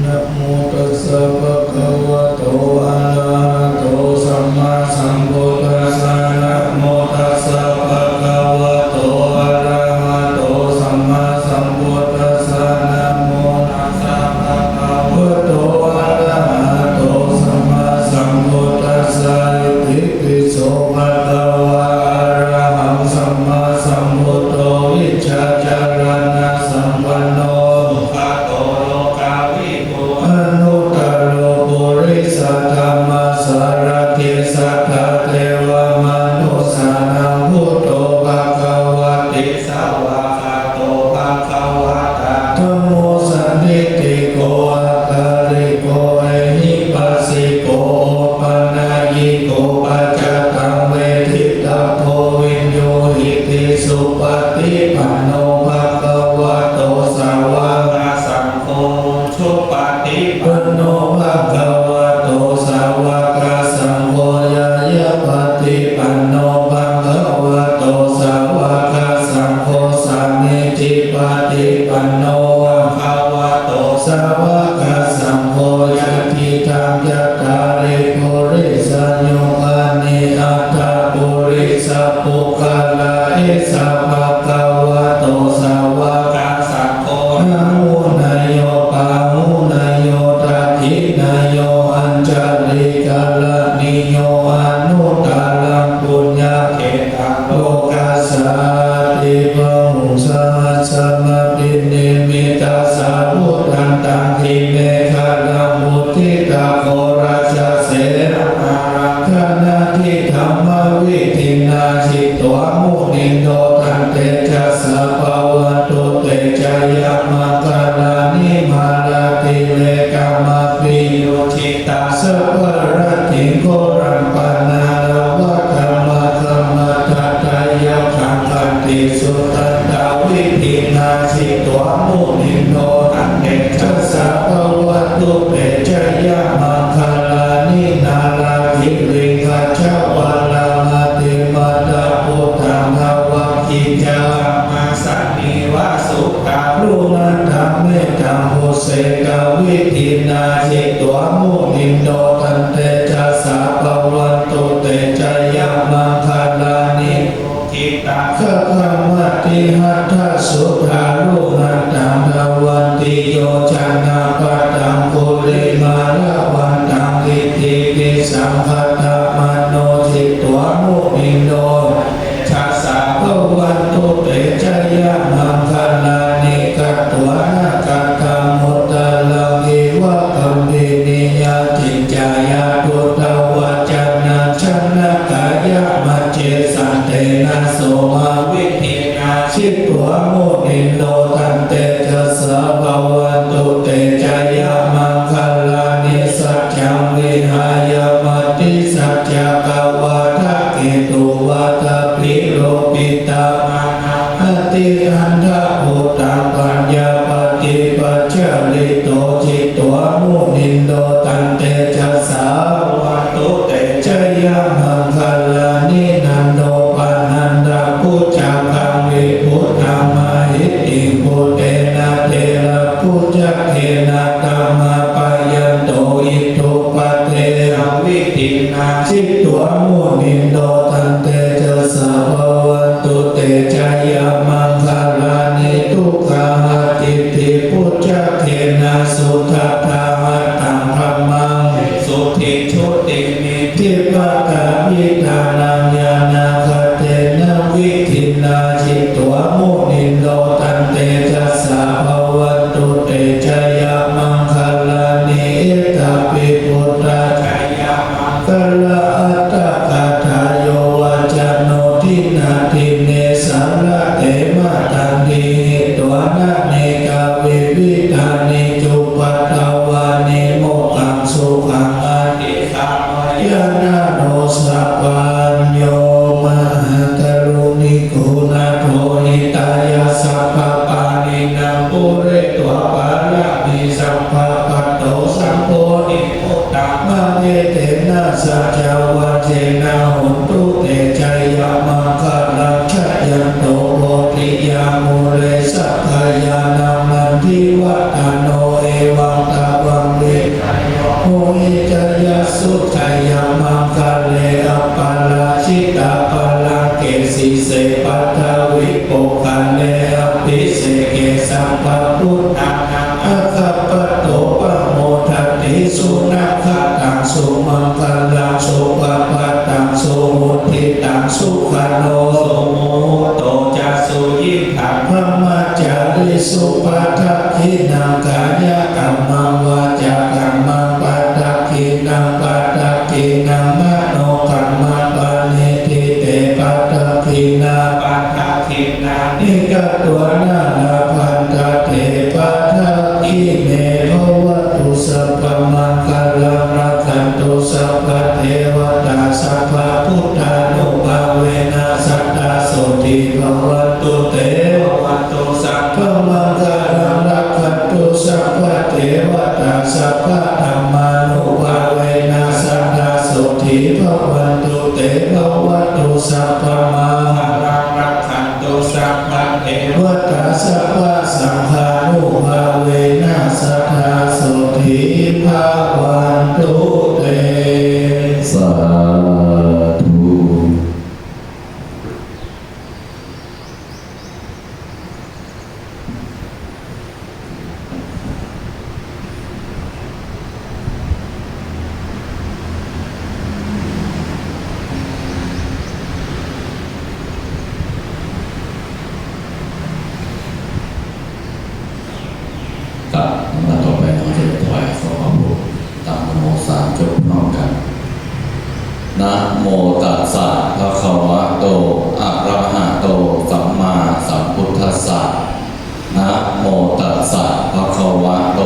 นะโมตัสสะภะคะวะโตอะระหะโตสัมมาสัมพุทธัสสะนะโมตัสสะภะคะวะโตอะระหะโตสัมมาสัมพุทธัสสะนะโมตัสสะภะคะวะโตอะระหะโตสัมมาสัมพุทธัสสะอิติปิโสภะคะวะอะระหังสัมมาสัมพุทโธวิชชาจารณะสัมปันโนอนุตตโรปุริสธรรมสารถิสัทธเทวมนุสสานังพุทโธภควติสาวะคาโตภควตาธัมโมสันทิติโกอัคคาริโกเอหิปัสสิโกปนายิโกปัจจตังเวทิตาโพวิญโยหิติสุปฏิปันโนภควโตสาวกสังโฆสุปฏิปันโนภควโตสาวกสังโฆยายะปฏิปันโนภควโตสาวกสังโฆสามิจิปฏิปันโนภควโตสาวกสังโฆยะทิตังยัตตาริปุริสัญญูอานิอัตถปุริสปุคคลาอิสะภควโตสาวกสังโฆนะโมนายโยปามุนายโยทักขินายโยอัญจลิกาลนิโยอนุตตรังปุญญเขตังโลกัสสะติปมุสาสมปิเนมิตาสาวุตันตังทิเมฆาลังมุทิตาโคราชเสนารังคณะทิธรรมวิธินาจิตตวมุนิโนทันเตจัสสะภวันตุเตจายะมังคลานิมาลาติเลกามาปิโยชิตาสัพพะระติโกรัมปนาลวะธรรมะธรรมะทัตตายะขังคันติสุตันตาวิธินาจิตตวมุนิโนทันเตจัสสะภวันตุเตจายะมังคลานินาลาภิลิงกัจจวาลามาติมัตตพุทธังภวังคิจามาสันนิวาสุขาลุนันธรรมเมตังโหเสกวิธินาจิตตวมุนิโนทันเตจัสสะภวันตุเตจายะมังคลานิทิตาขะขมัตติหัตถสุขาลุนันตังภวันติโยจันนาปะตังปุริมาระวันตังอิติปิสัมภัตตมโนจิตตวมุนิโนชัสสะภวันตุเตจายะมังคลานิกัตตวนากัตตังมุตตะลังอิวะคัมภินิยาจิจายะตุตวัจจนะชันนะกายะมัจเจสันเตนะโสมาวิธินาชิตตวมุนิโนทันเตจัสสะภวันตุเตจายะมังคลานิสัจจังวิหายมัตติสัจจกวาทะเกตุวัตปิโรปิตามานะอติอันทะภูตังปัญญาปฏิปัจจลิโตจิตตวมุนิโนตันเตจัสสะภวันตุเตจายะมังคลานินันโนปันนันดาพุจจาคังวิพุทธังมหิติพุเตนะเทระพุจจเทนะธัมมะปะยันโตอิทุปเตวิธินาจิตตวมุนิโนทันเตจัสสะภวันตุเตจายะมังคลานิทุกขหติติพุจจเทนะสุทัตถะหัตถังธัมมังสุทิชุติมิทิปะกะวิธานังญาณคเตนะวิธินาจิตตวมุนิโนทันเตจัสสะภวันตุเตจายะมังคลานิเอตปิพุทธจายะมังคลาอัตตกถาโยวัจโนทินาทิเนสัรเตมะตันติตวนะเนกาวิวิธานิจุปัตตวานิโมกังสุขังอติขังยานาโนสัพพัญโยมหากรุณิโกนาโทหิตายาสัพพปานินังปุเรตวปาระมิสัพพปัตโตสัมโพธิพุตตะมะเยเตนะสัจจวัจเจนะหุนตุเตจายะมังคลังชยันโตโพธิยามุเลสัพพยานามันทิวัตโนเอวังตาวัง คิเมภวตุสัพพมังคลังรักขันตุสัพพเทวตาสัพพพุทธานุภาเวนะสัตตาโสติภวันตุเตภวันตุสัพพมังคลังรักขันตุสัพพเทวตาสัพพธัมมานุภาเวนะสัตตาโสติภวันตุเตภวันตุสัพพมังคลังรักขันตุสัพพเทวตาสัพพสังฆานุภาเวนะสัทธาโสติภาวันตุเตสาธุครับมาต่อไปเราจะถวายขอพระพุทธตามนะโมสามจบพร้อมกันนะโมตัสสะภะคะวะโตอะระหะโตสัมมาสัมพุทธัสสะนะโมตัสสะภะคะวะโต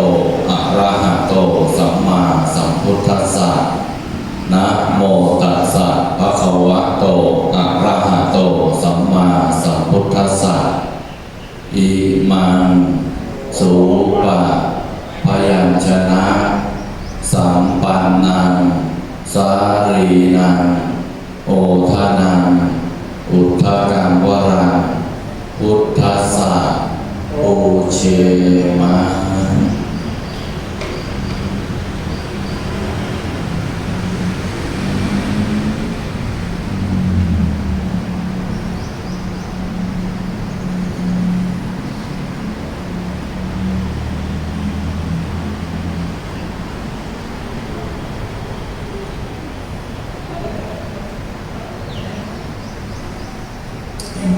อะระหะโตสัมมาสัมพุทธัสสะนะโมตัสสะภะคะวะโตอะระหะโตสัมมาสัมพุทธัสสะอิมังสุปะพยัญชนะสัมปันนังสารีนังโอทานังอุทธกังวรังพุทธัสสะปูเชมะ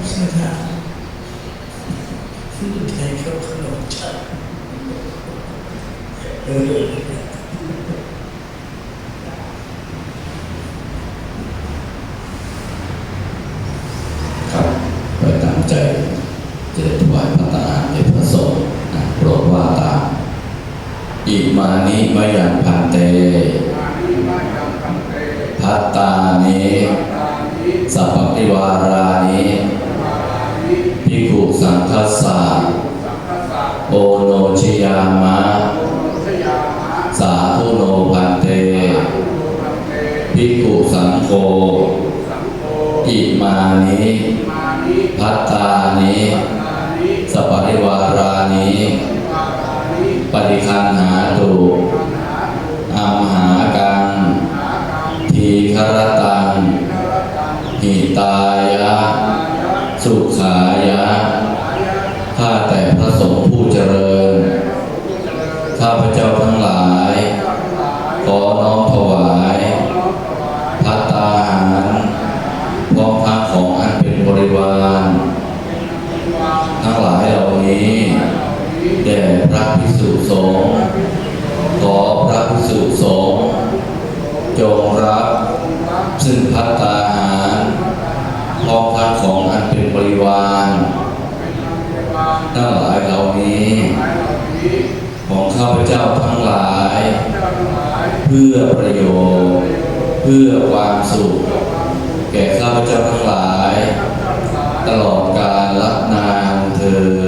เสียทางไทยเขาขนมชัดครับไปตั้งใจจะได้ถวายพระตาหารแด่พระสงฆ์โปรดว่าตามอิมานิมะยังพันเตพัตตานิสัพพิวารานิภิกขุสังคัสสะโอโนชยามะสาธุโนพันเตภิกขุสังโฆอิมานิพัตตานิสัพพิวารานิปฏิคันหาตุอัมหากังทีฆรตังหิตายะสุขายะข้าแต่พระสงฆ์ผู้เจริญข้าพเจ้าทั้งหลายขอน้อมถวายภัตตาหารพร้อมทั้งของอันเป็นบริวารทั้งหลายเหล่านี้แด่พระภิกษุสงฆ์ขอพระภิกษุสงฆ์จงรับซึ่งภัตตาหารพร้อมทั้งของอันเป็นบริวารทั้งหลายเหล่านี้ของข้าพเจ้าทั้งหลายเพื่อประโยชน์เพื่อความสุขแก่ข้าพเจ้าทั้งหลายตลอดกาลนานเทอญ